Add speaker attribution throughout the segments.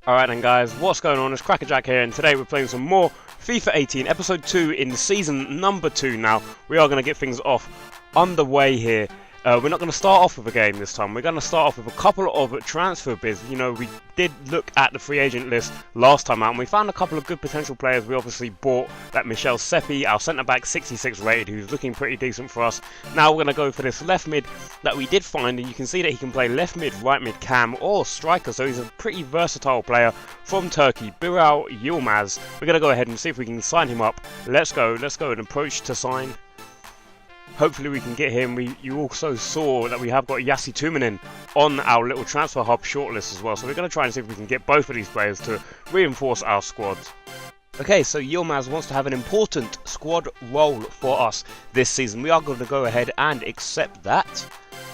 Speaker 1: Alright then guys, what's going on? It's Crackerjack here, and today we're playing some more FIFA 18 Episode 2 in Season number 2 now. We are going to get things off underway here. We're not going to start off with a game this time. We're going to start off with a couple of transfer bids. You know, we did look at the free agent list last time out, and we found a couple of good potential players. We obviously bought that Michel Seppi, our centre-back, 66 rated, who's looking pretty decent for us. Now we're going to go for this left mid that we did find, and you can see that he can play left mid, right mid, cam, or striker, so he's a pretty versatile player from Turkey, Caravel Cup. We're going to go ahead and see if we can sign him up. Let's go and approach to sign. Hopefully we can get him. You also saw that we have got Yassi Tumanin on our little transfer hub shortlist as well. So we're going to try and see if we can get both of these players to reinforce our squad. Okay, so Yilmaz wants to have an important squad role for us this season. We are going to go ahead and accept that.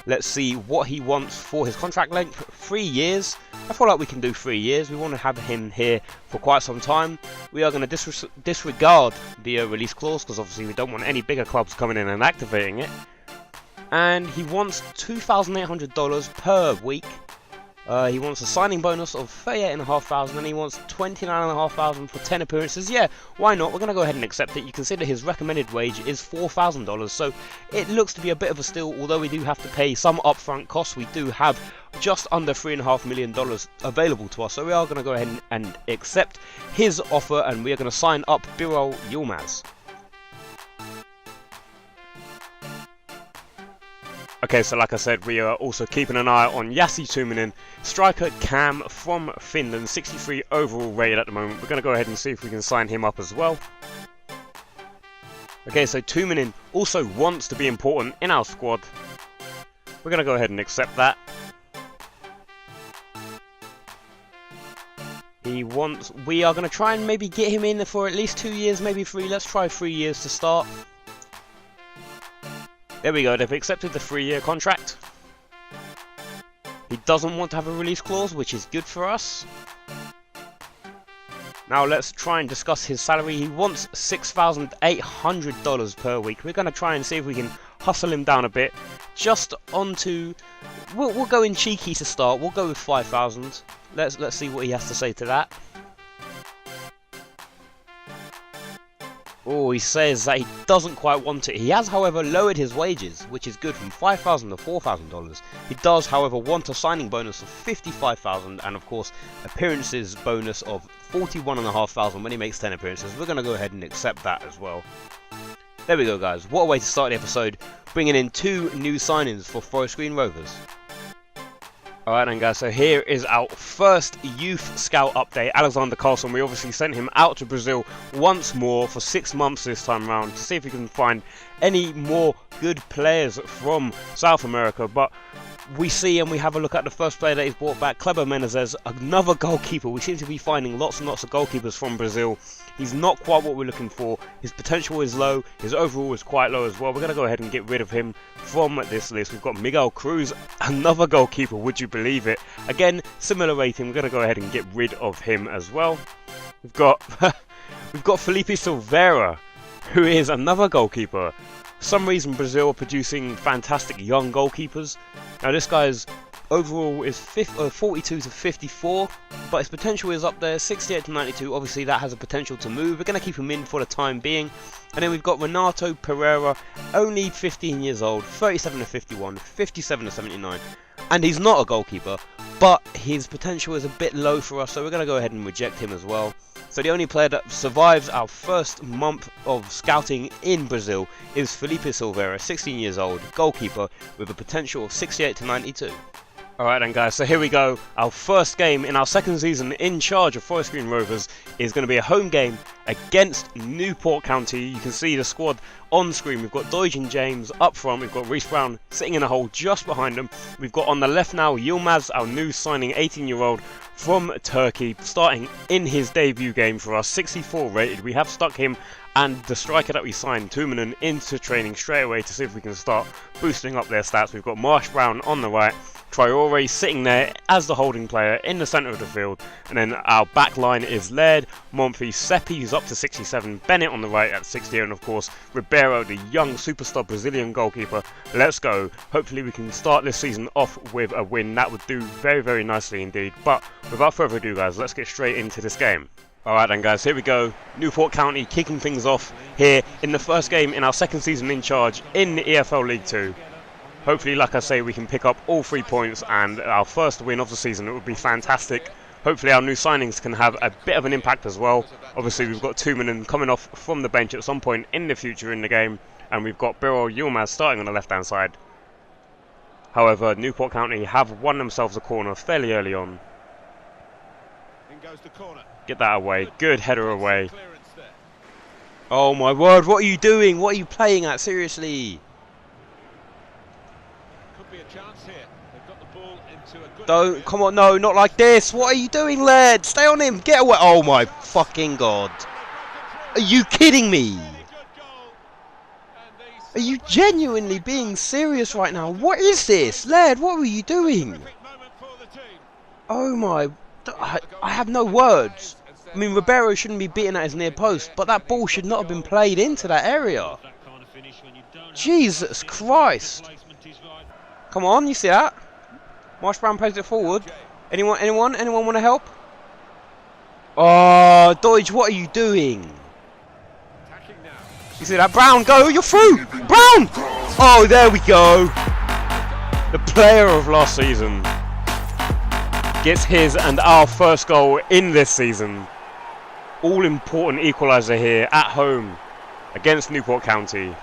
Speaker 1: Let's see what he wants for his contract length. 3 years. I feel like we can do 3 years. We want to have him here for quite some time. We are going to disregard the release clause because obviously we don't want any bigger clubs coming in and activating it. And he wants $2,800 per week. He wants a signing bonus of $38,500 and he wants $29,500 for 10 appearances. Yeah, why not? We're going to go ahead and accept it. You consider his recommended wage is $4,000, so it looks to be a bit of a steal. Although we do have to pay some upfront costs, we do have just under $3.5 million available to us. So we are going to go ahead and accept his offer, and we are going to sign up Caravel Cup. Okay, so like I said, we are also keeping an eye on Yassi Tumanin, striker cam from Finland, 63 overall rated at the moment. We're going to go ahead and see if we can sign him up as well. Okay, so Tumanin also wants to be important in our squad. We're going to go ahead and accept that. We are going to try and maybe get him in for at least 2 years, maybe 3. Let's try 3 years to start. There we go, they've accepted the 3-year contract. He doesn't want to have a release clause, which is good for us. Now let's try and discuss his salary. He wants $6,800 per week. We're going to try and see if we can hustle him down a bit. Just onto... We'll go in cheeky to start. We'll go with 5,000. Let's see what he has to say to that. Oh, he says that he doesn't quite want it. He has, however, lowered his wages, which is good, from $5,000 to $4,000. He does, however, want a signing bonus of $55,000 and, of course, appearances bonus of $41,500 when he makes 10 appearances. We're going to go ahead and accept that as well. There we go, guys. What a way to start the episode, bringing in 2 new signings for Forest Green Rovers. Alright then guys, so here is our first youth scout update. Alexander Carlson, we obviously sent him out to Brazil once more for 6 months this time around to see if we can find any more good players from South America. But we see and we have a look at the first player that he's brought back, Kleber Menezes, another goalkeeper. We seem to be finding lots and lots of goalkeepers from Brazil. He's not quite what we're looking for. His potential is low. His overall is quite low as well. We're going to go ahead and get rid of him from this list. We've got Miguel Cruz, another goalkeeper. Would you believe it? Again, similar rating. We're going to go ahead and get rid of him as well. We've got Felipe Silveira, who is another goalkeeper. For some reason, Brazil are producing fantastic young goalkeepers. Now, this guy's overall is 42 to 54, but his potential is up there, 68 to 92. Obviously, that has a potential to move. We're going to keep him in for the time being. And then we've got Renato Pereira, only 15 years old, 37 to 51, 57 to 79. And he's not a goalkeeper, but his potential is a bit low for us, so we're going to go ahead and reject him as well. So the only player that survives our first month of scouting in Brazil is Felipe Silveira, 16 years old, goalkeeper with a potential of 68 to 92. Alright then guys, so here we go. Our first game in our second season in charge of Forest Green Rovers is going to be a home game against Newport County. You can see the squad on screen. We've got Doijin James up front. We've got Reece Brown sitting in a hole just behind him. We've got on the left now Yilmaz, our new signing, 18-year-old from Turkey, starting in his debut game for us, 64 rated. We have stuck him and the striker that we signed, Tumanin, into training straight away to see if we can start boosting up their stats. We've got Marsh Brown on the right, Traore sitting there as the holding player in the centre of the field. And then our back line is led. Monfils, Seppi, who's up to 67. Bennett on the right at 60. And of course, Ribeiro, the young superstar Brazilian goalkeeper. Let's go. Hopefully we can start this season off with a win. That would do very, very nicely indeed. But without further ado, guys, let's get straight into this game. Alright then, guys, here we go. Newport County kicking things off here in the first game in our second season in charge in the EFL League 2. Hopefully, like I say, we can pick up all 3 points and our first win of the season. It would be fantastic. Hopefully our new signings can have a bit of an impact as well. Obviously we've got Tumanen coming off from the bench at some point in the future in the game. And we've got Biro Yilmaz starting on the left hand side. However, Newport County have won themselves a corner fairly early on.
Speaker 2: In goes the corner.
Speaker 1: Get that away. Good header away. Oh my word, what are you doing? What are you playing at? Seriously.
Speaker 2: Could be a chance here. They've got the ball into a good
Speaker 1: Don't, come on, no, not like this. What are you doing, lad? Stay on him. Get away. Oh my fucking god. Are you kidding me? Are you genuinely being serious right now? What is this? Lad, what were you doing? Oh my... I have no words. I mean, Ribeiro shouldn't be beaten at his near post, but that ball should not have been played into that area. Jesus Christ. Come on, you see that? Marsh Brown plays it forward. Anyone want to help? Oh, Deutsch, what are you doing? You see that? Brown, go, you're through! Brown! Oh, there we go. The player of last season gets his and our first goal in this season. All important equaliser here at home against Newport County.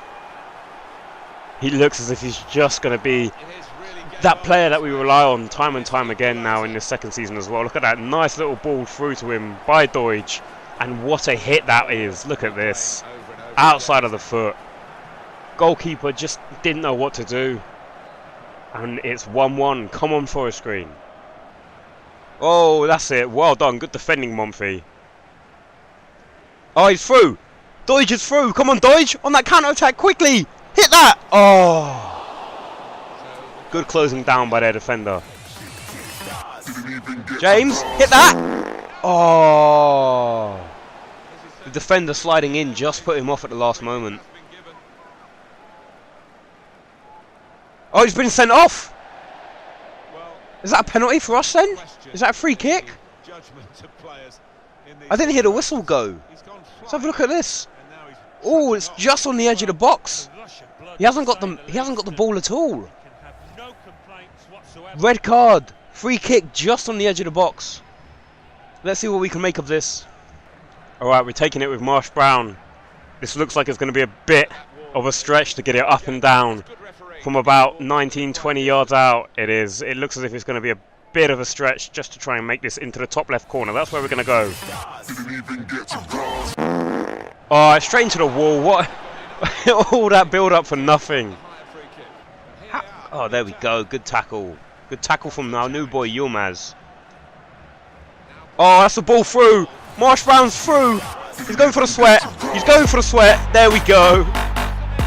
Speaker 1: He looks as if he's just going to be that player that we rely on time and time again now in this second season as well. Look at that nice little ball through to him by Deutsch. And what a hit that is. Look at this. Outside of the foot. Goalkeeper just didn't know what to do. And it's 1-1. Come on, Forest Green. Oh, that's it. Well done. Good defending, Monfils. Oh, he's through. Deutsch is through. Come on, Deutsch. On that counter-attack, quickly. Hit that. Oh. Good closing down by their defender. James, hit that. Oh. The defender sliding in just put him off at the last moment. Oh, he's been sent off. Is that a penalty for us then? Is that a free kick? I didn't hear the whistle go. Let's have a look at this. Oh, it's just on the edge of the box. He hasn't got the ball at all. Red card. Free kick just on the edge of the box. Let's see what we can make of this. Alright, we're taking it with Marsh Brown. This looks like it's going to be a bit of a stretch to get it up and down. From about 19-20 yards out, it is. It looks as if it's going to be a bit of a stretch just to try and make this into the top left corner. That's where we're going to go. Oh, straight into the wall. What? All that build-up for nothing. Oh, there we go. Good tackle. Good tackle from our new boy, Yilmaz. Oh, that's the ball through. Marsh Brown's through. He's going for the sweat. He's going for the sweat. There we go.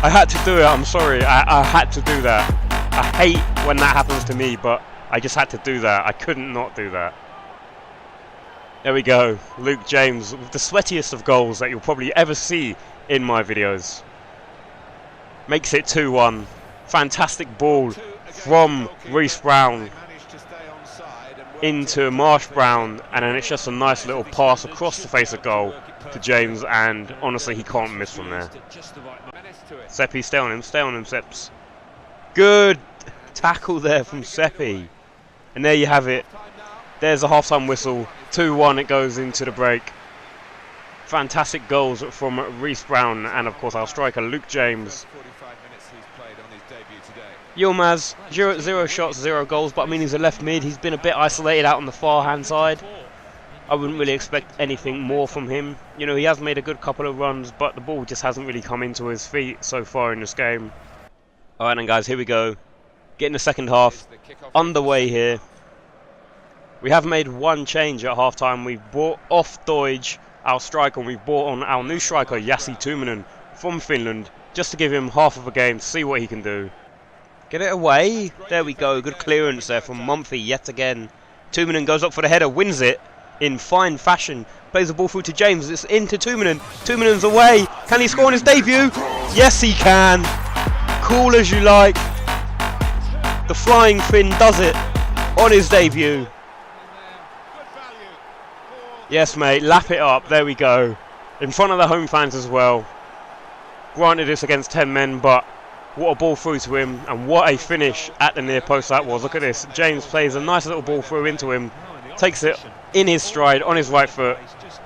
Speaker 1: I had to do it. I'm sorry. I had to do that. I hate when that happens to me, but I just had to do that. I couldn't not do that. There we go. Luke James with the sweatiest of goals that you'll probably ever see in my videos. Makes it 2-1. Fantastic ball from Reece Brown into Marsh Brown, and then it's just a nice little pass across the face of goal to James, and honestly he can't miss from there. Seppi, stay on him, Seps. Good tackle there from Seppi. And there you have it. There's a half-time whistle. 2-1, it goes into the break. Fantastic goals from Reece Brown and of course our striker Luke James. Yilmaz, 0 shots, 0 goals, but I mean he's a left mid. He's been a bit isolated out on the far hand side. I wouldn't really expect anything more from him. You know, he has made a good couple of runs, but the ball just hasn't really come into his feet so far in this game. Alright then guys, here we go. Getting the second half underway here. We have made one change at half time. We've brought off Deutsch, our striker, and we've brought on our new striker Jassi Tumanen from Finland, just to give him half of a game to see what he can do. Get it away. There we go. Good clearance there from Mumphy yet again. Tumanen goes up for the header, wins it in fine fashion. Plays the ball through to James. It's into Tumanen. Tumanen's away. Can he score on his debut? Yes, he can. Cool as you like. The flying Finn does it on his debut. Yes, mate. Lap it up. There we go. In front of the home fans as well. Granted, it's against 10 men, but what a ball through to him, and what a finish at the near post that was. Look at this. James plays a nice little ball through into him, takes it in his stride on his right foot.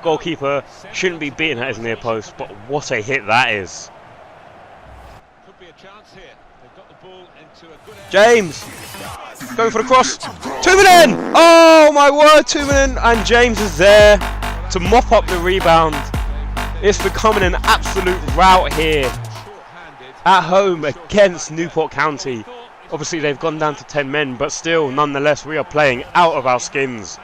Speaker 1: Goalkeeper shouldn't be beaten at his near post, but what a hit that is. James going for the cross. Tumanen! Oh my word, Tumanen! And James is there to mop up the rebound. It's becoming an absolute rout here at home against Newport County. Obviously they've gone down to 10 men, but still, nonetheless, we are playing out of our skins.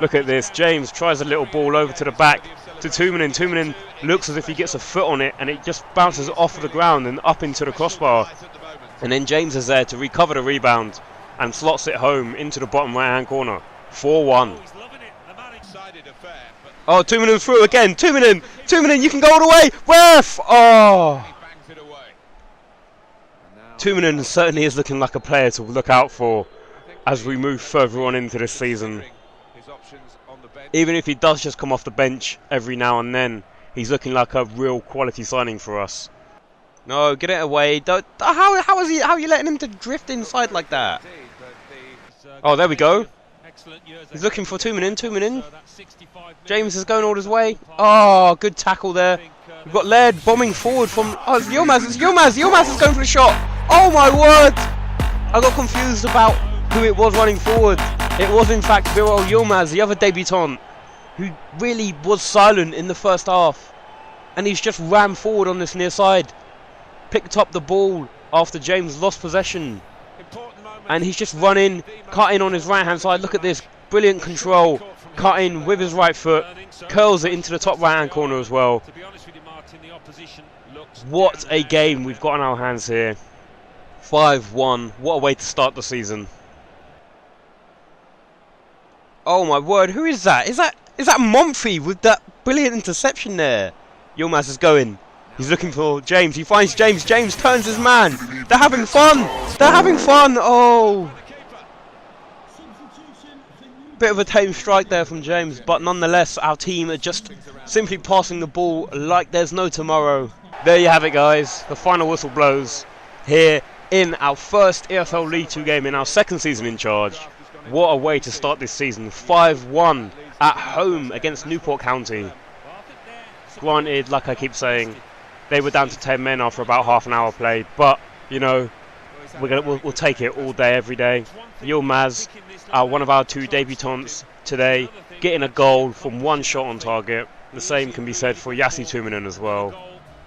Speaker 1: Look at this. James tries a little ball over to the back to Tumanen. Tumanen looks as if he gets a foot on it, and it just bounces off the ground and up into the crossbar. And then James is there to recover the rebound and slots it home into the bottom right-hand corner. 4-1. Oh, Tumanen through again. Tumanen, you can go all the way. Ref! Oh! Tumanen certainly is looking like a player to look out for as we move further on into this season. Even if he does just come off the bench every now and then, he's looking like a real quality signing for us. No, get it away. How are you letting him to drift inside like that? Oh, there we go. He's looking for Tumanen. James is going all his way. Oh, good tackle there. We've got Laird bombing forward from... Oh, it's Yilmaz. Yilmaz is going for the shot. Oh, my word. I got confused about who it was running forward. It was, in fact, Viral Yilmaz, the other debutant, who really was silent in the first half. And he's just ran forward on this near side. Picked up the ball after James lost possession. And he's just running, cutting on his right-hand side. Look at this. Brilliant control. Cutting with his right foot. Curls it into the top right-hand corner as well. What a game we've got on our hands here. 5-1. What a way to start the season. Oh my word, who is that? Is that Mumphy with that brilliant interception there? Yilmaz is going. He's looking for James. He finds James. James turns his man. They're having fun. Oh. Bit of a tame strike there from James, but nonetheless, our team are just simply passing the ball like there's no tomorrow. There you have it, guys. The final whistle blows here in our first EFL League 2 game in our second season in charge. What a way to start this season. 5-1 at home against Newport County. Granted, like I keep saying, they were down to 10 men after about half an hour played, but you know, we'll take it all day, every day. Yilmaz, one of our two debutants today, getting a goal from one shot on target. The same can be said for Yassi Tumanen as well.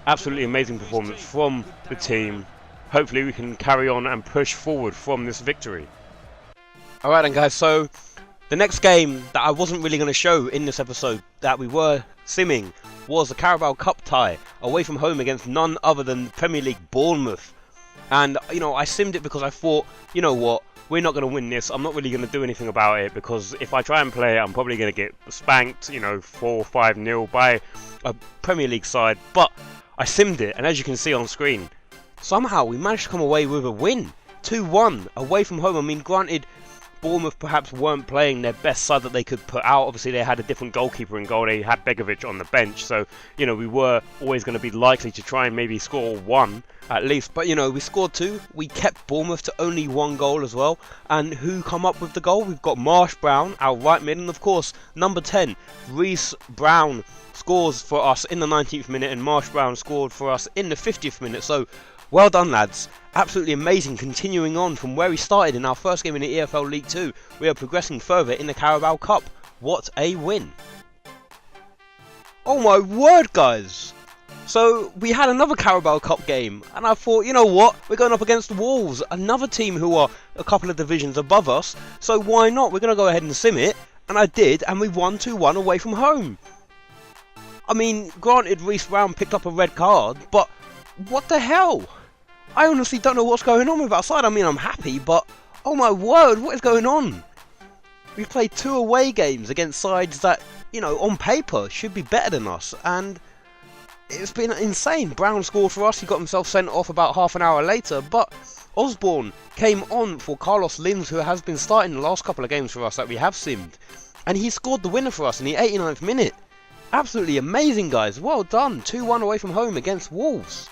Speaker 1: Absolutely amazing performance from the team. Hopefully we can carry on and push forward from this victory. Alright then, guys, so the next game that I wasn't really going to show in this episode that we were simming was the Caravel Cup tie away from home against none other than Premier League Bournemouth. And, you know, I simmed it because I thought, you know what, we're not going to win this. I'm not really going to do anything about it, because if I try and play it, I'm probably going to get spanked, you know, 4-5-0 by a Premier League side. But I simmed it, and as you can see on screen, somehow we managed to come away with a win. 2-1 away from home. I mean, granted, Bournemouth perhaps weren't playing their best side that they could put out. Obviously, they had a different goalkeeper in goal. They had Begovic on the bench. So, you know, we were always going to be likely to try and maybe score one at least. But, you know, we scored two. We kept Bournemouth to only one goal as well. And who come up with the goal? We've got Marsh Brown, our right mid. And, of course, number 10, Reece Brown, scores for us in the 19th minute. And Marsh Brown scored for us in the 50th minute. So, well done, lads. Absolutely amazing. Continuing on from where we started in our first game in the EFL League 2, we are progressing further in the Caravel Cup. What a win. Oh my word, guys. So we had another Caravel Cup game, and I thought, you know what, we're going up against Wolves, another team who are a couple of divisions above us, so why not? We're going to go ahead and sim it, and I did, and we won 2-1 away from home. I mean, granted, Reece Brown picked up a red card, but what the hell? I honestly don't know what's going on with our side. I mean, I'm happy, but oh my word, what is going on? We've played 2 away games against sides that, you know, on paper should be better than us, and it's been insane. Brown scored for us. He got himself sent off about half an hour later, but Osborne came on for Carlos Lins, who has been starting the last couple of games for us that we have simmed, and he scored the winner for us in the 89th minute. Absolutely amazing, guys. Well done. 2-1 away from home against Wolves.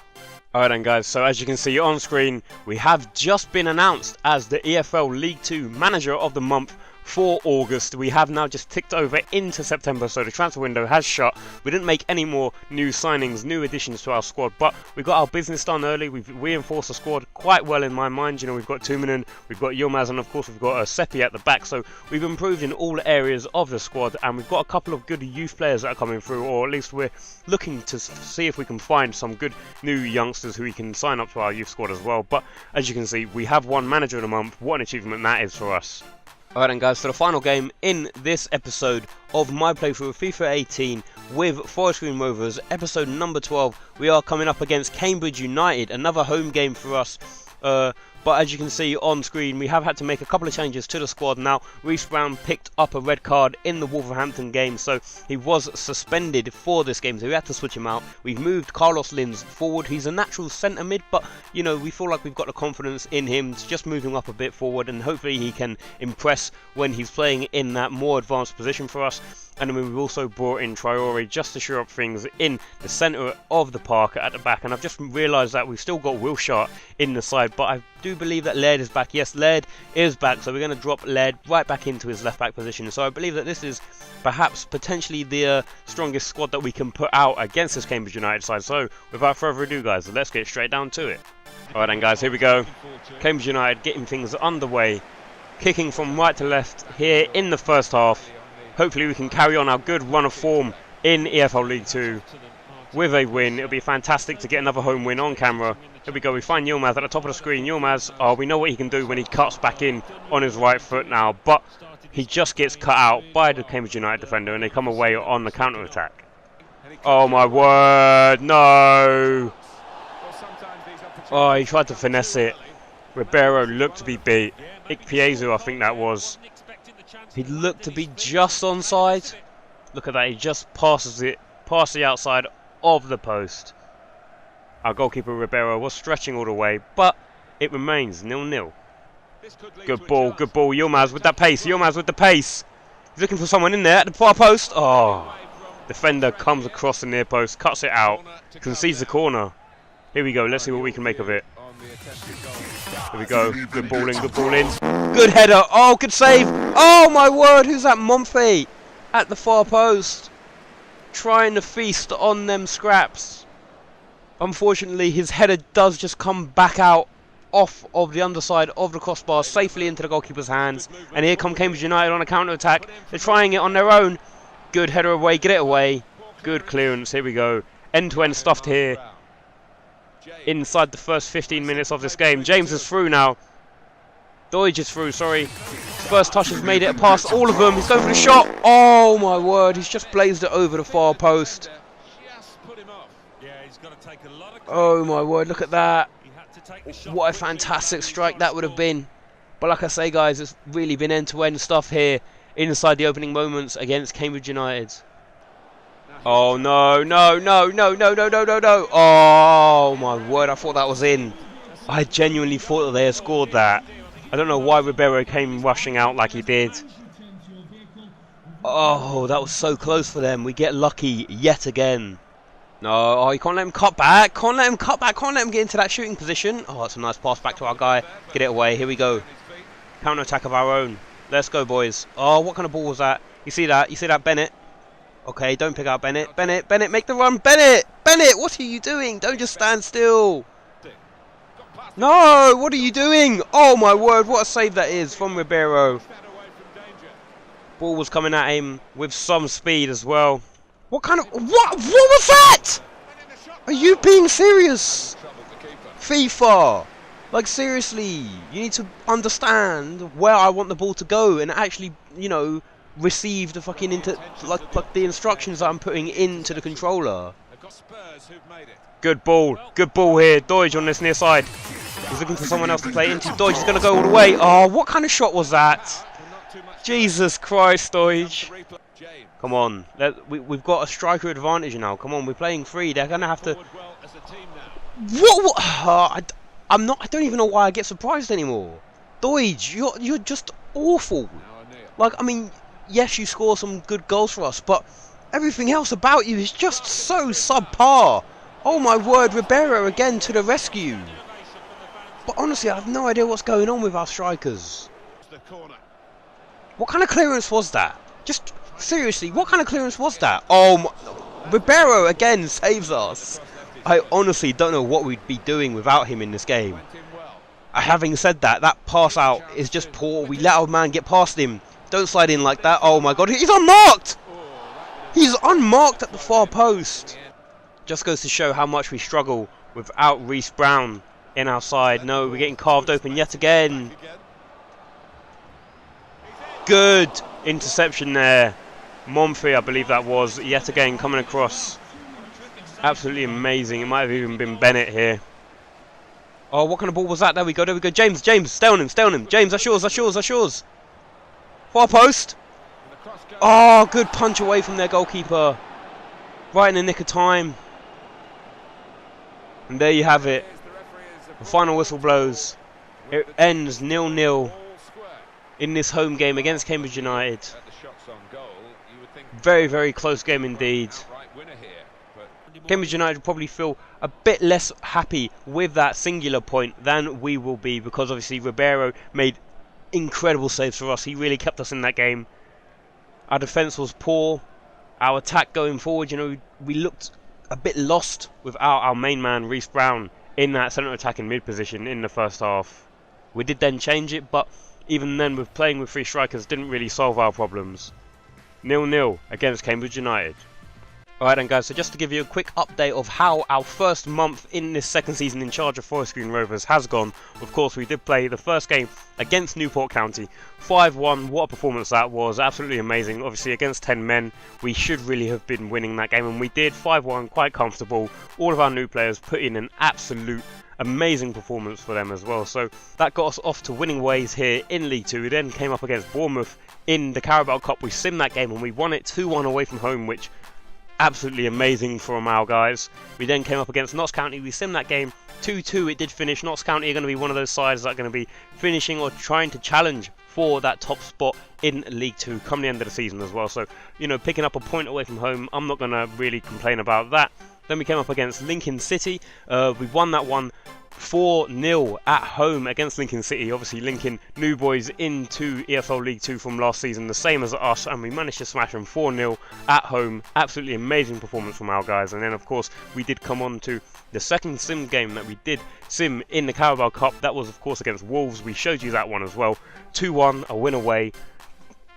Speaker 1: Alright then, guys, so as you can see on screen, we have just been announced as the EFL League 2 Manager of the Month for August. We have now just ticked over into September, so the transfer window has shut. We didn't make any more new signings, new additions to our squad, but we got our business done early. We've reinforced the squad quite well in my mind. You know, we've got Tuminen, we've got Yilmaz, and of course we've got Seppi at the back, so we've improved in all areas of the squad, and we've got a couple of good youth players that are coming through, or at least we're looking to see if we can find some good new youngsters who we can sign up to our youth squad as well. But as you can see, we have won Manager of the Month. What an achievement that is for us. Alright then, guys, so the final game in this episode of my playthrough of FIFA 18 with Forest Green Rovers, episode number 12. We are coming up against Cambridge United, another home game for us. But as you can see on screen, we have had to make a couple of changes to the squad now. Reece Brown picked up a red card in the Wolverhampton game, so he was suspended for this game, so we had to switch him out. We've moved Carlos Lins forward. He's a natural centre mid, but you know, we feel like we've got the confidence in him to just move him up a bit forward, and hopefully he can impress when he's playing in that more advanced position for us. And then we've also brought in Traore just to shore up things in the centre of the park at the back. And I've just realised that we've still got Wilshire in the side, but I do believe that Laird is back. Yes, Laird is back, so we're going to drop Laird right back into his left back position. So I believe that this is perhaps potentially the strongest squad that we can put out against this Cambridge United side. So without further ado, guys, let's get straight down to it. Alright then, guys, here we go. Cambridge United getting things underway, kicking from right to left here in the first half. Hopefully we can carry on our good run of form in EFL League 2 with a win. It'll be fantastic to get another home win on camera. Here we go, we find Yilmaz at the top of the screen. Yilmaz, we know what he can do when he cuts back in on his right foot now, but he just gets cut out by the Cambridge United defender and they come away on the counter-attack. Oh my word, no! Oh, he tried to finesse it. Ribeiro looked to be beat. Ikpiezu, I think that was. He looked to be just onside. Look at that, he just passes it past the outside of the post. Our goalkeeper Ribeiro was stretching all the way, but it remains 0-0. Good ball, Yilmaz with that pace, Yilmaz with the pace. He's looking for someone in there at the far post. Oh, defender comes across the near post, cuts it out, concedes the corner. Here we go, let's see what we can make of it. Here we go, good ball in, good header, oh, good save. Oh my word, who's that? Monfey at the far post, trying to feast on them scraps. Unfortunately, his header does just come back out off of the underside of the crossbar, safely into the goalkeeper's hands. And here come Cambridge United on a counter-attack. They're trying it on their own. Good header away, get it away. Good clearance, here we go. End-to-end stuffed here. Inside the first 15 minutes of this game. James is through now. Deutsch is through, sorry. First touch has made it past all of them. He's going for the shot. Oh my word, he's just blazed it over the far post. Oh my word, look at that. What a fantastic strike that would have been. But like I say, guys, it's really been end-to-end stuff here inside the opening moments against Cambridge United. Oh no, no. Oh my word, I thought that was in. I genuinely thought that they had scored that. I don't know why Ribeiro came rushing out like he did. Oh, that was so close for them. We get lucky yet again. No, oh, you can't let him cut back. Can't let him get into that shooting position. Oh, that's a nice pass back to our guy. Get it away. Here we go. Counter-attack of our own. Let's go, boys. Oh, what kind of ball was that? You see that? You see that, Bennett? Okay, don't pick out Bennett. Bennett, make the run. Bennett, what are you doing? Don't just stand still. No, what are you doing? Oh my word, what a save that is from Ribeiro. Ball was coming at him with some speed as well. What kind of... What was that? Are you being serious? FIFA. Like, seriously, you need to understand where I want the ball to go and actually, you know, receive the fucking like the instructions that I'm putting into the controller.
Speaker 2: Spurs who've made it.
Speaker 1: Good ball here. Doige on this near side. He's looking for someone else to play into. Doige is going to go all the way. Oh, what kind of shot was that? Jesus Christ, Doige. Come on, we've got a striker advantage now. Come on, we're playing free. They're going to have to... What? I don't even know why I get surprised anymore. Doige, you're just awful. Like, I mean, yes, you score some good goals for us, but everything else about you is just so subpar. Oh my word, Ribeiro again to the rescue. But honestly, I have no idea what's going on with our strikers. What kind of clearance was that? Just seriously, what kind of clearance was that? Oh my, Ribeiro again saves us. I honestly don't know what we'd be doing without him in this game. Having said that, that pass out is just poor. We let our man get past him. Don't slide in like that. Oh my god, he's unmarked! He's unmarked at the far post. Just goes to show how much we struggle without Reece Brown in our side. No, we're getting carved open yet again. Good interception there. Monfrey, I believe that was, yet again coming across. Absolutely amazing. It might have even been Bennett here. Oh, what kind of ball was that? There we go, there we go. James, stay on him. James, that's yours. Far post. Oh, good punch away from their goalkeeper. Right in the nick of time. And there you have it. The final whistle blows. It ends 0-0 in this home game against Cambridge United. Very, very close game indeed. Cambridge United will probably feel a bit less happy with that singular point than we will be, because obviously Ribeiro made incredible saves for us. He really kept us in that game. Our defence was poor. Our attack going forward, you know, we looked a bit lost without our main man Reece Brown in that centre attacking mid position in the first half. We did then change it, but even then, with playing with three strikers didn't really solve our problems. 0-0 against Cambridge United. Alright then guys, so just to give you a quick update of how our first month in this second season in charge of Forest Green Rovers has gone. Of course, we did play the first game against Newport County, 5-1. What a performance that was, absolutely amazing. Obviously against 10 men, we should really have been winning that game, and we did. 5-1, quite comfortable. All of our new players put in an absolute amazing performance for them as well. So that got us off to winning ways here in League 2. We then came up against Bournemouth in the Caravel Cup. We simmed that game and we won it 2-1 away from home, which absolutely amazing from our guys. We then came up against Notts County. We simmed that game 2-2. It did finish. Notts County are going to be one of those sides that are going to be finishing or trying to challenge for that top spot in League 2 come the end of the season as well. So, you know, picking up a point away from home, I'm not going to really complain about that. Then we came up against Lincoln City. We won that one 4-0 at home against Lincoln City. Obviously Lincoln, new boys into EFL League 2 from last season, the same as us, and we managed to smash them 4-0 at home. Absolutely amazing performance from our guys. And then of course we did come on to the second sim game that we did sim in the Caravel Cup. That was of course against Wolves. We showed you that one as well. 2-1, a win away.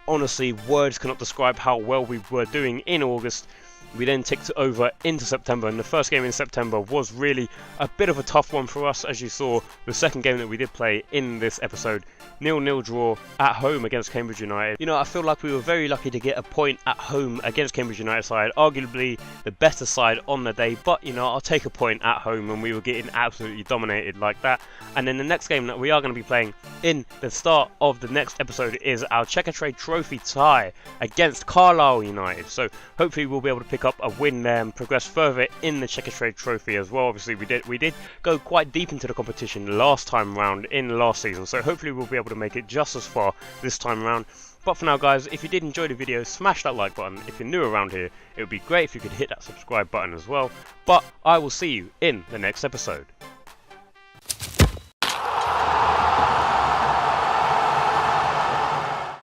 Speaker 1: Honestly, words cannot describe how well we were doing in August. We then ticked over into September, and the first game in September was really a bit of a tough one for us. As you saw, the second game that we did play in this episode, 0-0 draw at home against Cambridge United. You know, I feel like we were very lucky to get a point at home against Cambridge United side, arguably the better side on the day, but you know, I'll take a point at home when we were getting absolutely dominated like that. And then the next game that we are going to be playing in the start of the next episode is our Checker Trade Trophy tie against Carlisle United. So hopefully we'll be able to pick up a win there and progress further in the Checker Trade Trophy as well. Obviously we did go quite deep into the competition last time round in last season, so hopefully we'll be able to make it just as far this time around. But for now guys, if you did enjoy the video, smash that like button. If you're new around here, it would be great if you could hit that subscribe button as well. But I will see you in the next episode.